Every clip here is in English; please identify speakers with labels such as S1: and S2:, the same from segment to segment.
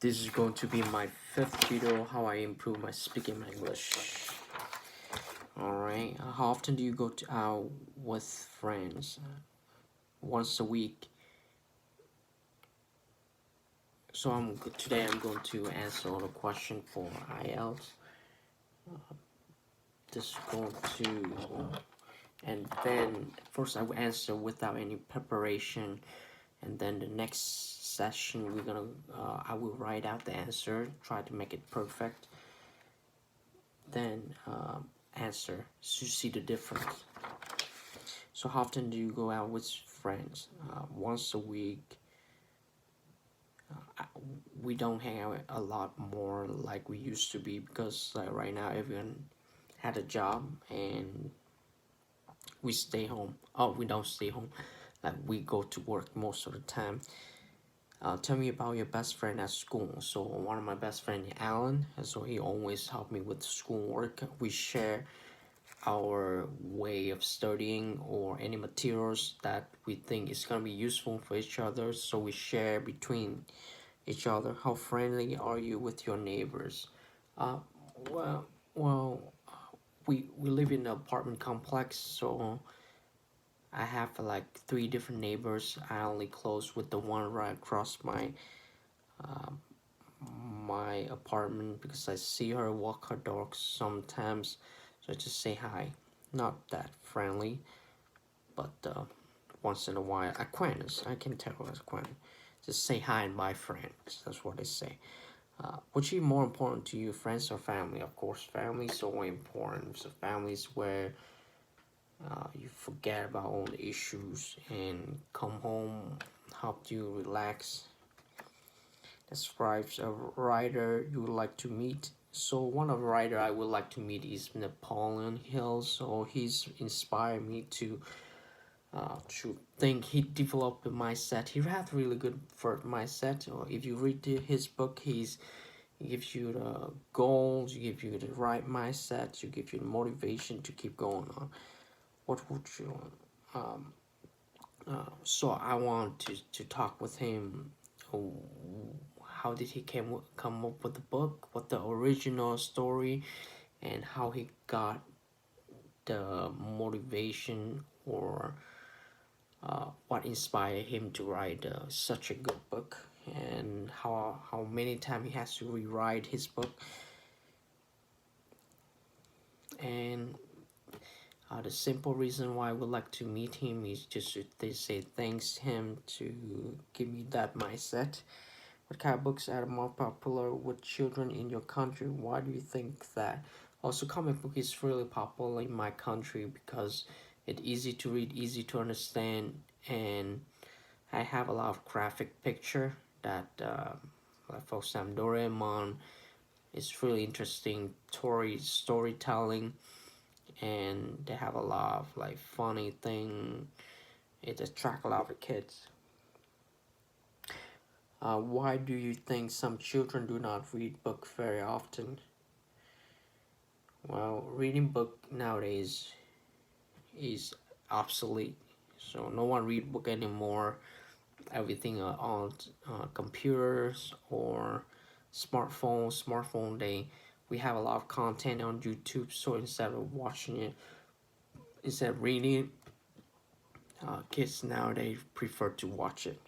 S1: This is going to be my fifth video how I improve my speaking English. Alright, how often do you go out with friends? Once a week. So today I'm going to answer all the question for IELTS. Just going to, and then first I will answer without any preparation, and then the next session I will write out the answer, try to make it perfect, then answer to see the difference. So how often do you go out with friends? Once a week. We don't hang out a lot more like we used to be, because right now everyone had a job and we stay home. We don't stay home, like we go to work most of the time. Tell me about your best friend at school. So one of my best friend, Alan, so he always helped me with schoolwork. We share our way of studying or any materials that we think is gonna be useful for each other, so we share between each other. How friendly are you with your neighbors? Uh, well, we live in an apartment complex, so I have like 3 different neighbors. I only close with the one right across my apartment, because I see her walk her dog sometimes, so I just say hi. Not that friendly, but once in a while, acquaintance. I can tell as acquaintance. Just say hi and bye, friends. That's what they say. Which is more important to you, friends or family? Of course, family is so important. So families where you forget about all the issues and come home, help you relax. Describes a writer you would like to meet. So one of the writer I would like to meet is Napoleon Hill. So he's inspired me to think. He developed a mindset. He had really good for mindset. Or if you read his book, he gives you the goals, he gives you the right mindset, he gives you the motivation to keep going on. What would you so I want to talk with him. How did he come up with the book, what the original story, and how he got the motivation, or what inspired him to write such a good book, and how many times he has to rewrite his book. And the simple reason why I would like to meet him is just to say thanks to him to give me that mindset. What kind of books are more popular with children in your country? Why do you think that? Also, comic book is really popular in my country because it's easy to read, easy to understand, and I have a lot of graphic picture that, like for example, Doraemon is really interesting storytelling, and they have a lot of like funny thing. It attracts a lot of kids. Why do you think some children do not read books very often? Well, reading book nowadays is obsolete, so no one read book anymore. Everything on computers or smartphone. We have a lot of content on YouTube, so instead of watching it, instead of reading it, kids nowadays prefer to watch it.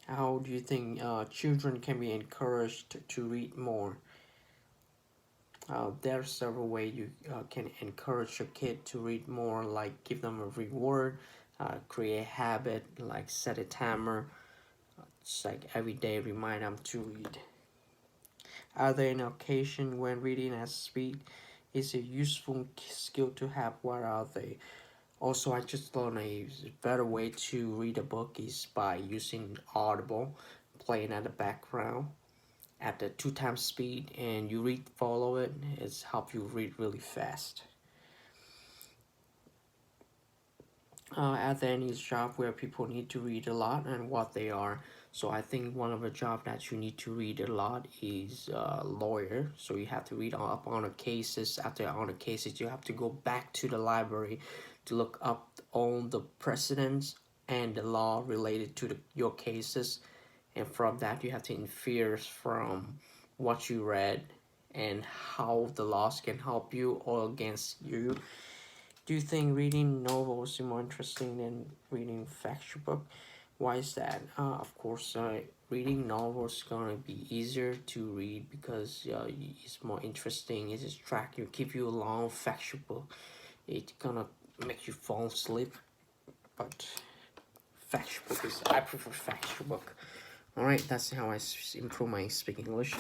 S1: How do you think children can be encouraged to read more? There are several ways you can encourage your kid to read more, like give them a reward, create a habit, like set a timer. It's like every day remind them to read. Are there any occasion when reading at speed is a useful skill to have? What are they? Also, I just learned a better way to read a book is by using Audible, playing at the background at the 2 times speed, and you follow it. It's help you read really fast. Are there any job where people need to read a lot, and what they are? So I think one of the job that you need to read a lot is lawyer. So you have to read up on the cases. After on the cases, you have to go back to the library to look up all the precedents and the law related to your cases, and from that you have to infer from what you read and how the laws can help you or against you. Do you think reading novels is more interesting than reading factual book? Why is that? Of course, reading novels is gonna be easier to read because it's more interesting. It's distracting. Keep you along. Factual book, it's gonna make you fall asleep. But factual book is I prefer factual book. All right, that's how I improve my speaking English.